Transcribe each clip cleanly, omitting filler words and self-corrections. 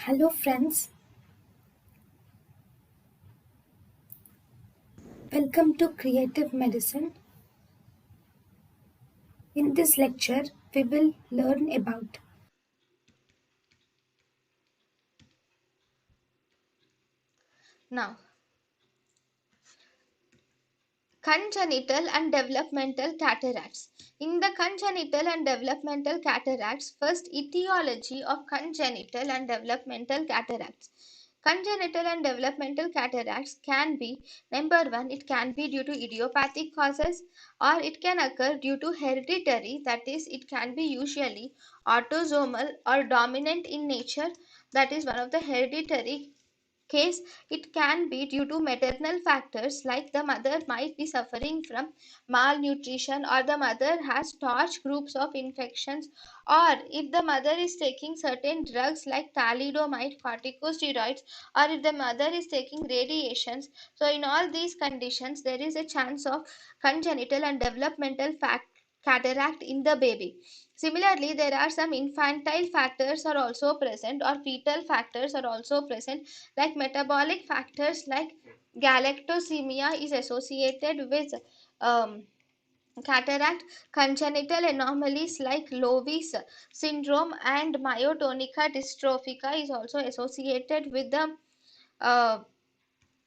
Hello friends, welcome to Creative Medicine. In this lecture, we will learn about Now, congenital and developmental cataracts. In the congenital and developmental cataracts, first etiology of congenital and developmental cataracts. Congenital and developmental cataracts can be number one, it can be due to idiopathic causes or it can occur due to hereditary, that is, it can be usually autosomal or dominant in nature, that is one of the hereditary case. It can be due to maternal factors like the mother might be suffering from malnutrition or the mother has torch groups of infections, or if the mother is taking certain drugs like thalidomide, corticosteroids, or if the mother is taking radiations. So in all these conditions there is a chance of congenital and developmental cataract in the baby. Similarly, there are some infantile factors are also present or fetal factors are also present, like metabolic factors like galactosemia is associated with cataract. Congenital anomalies like Lovis syndrome and myotonica dystrophica is also associated with the uh,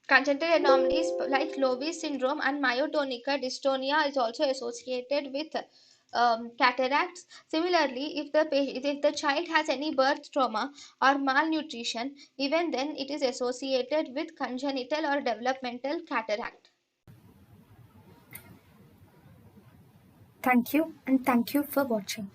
congenital anomalies like Lovis syndrome and myotonica dystonia is also associated with cataracts. Similarly, if the child has any birth trauma or malnutrition, even then it is associated with congenital or developmental cataract. thank you and thank you for watching.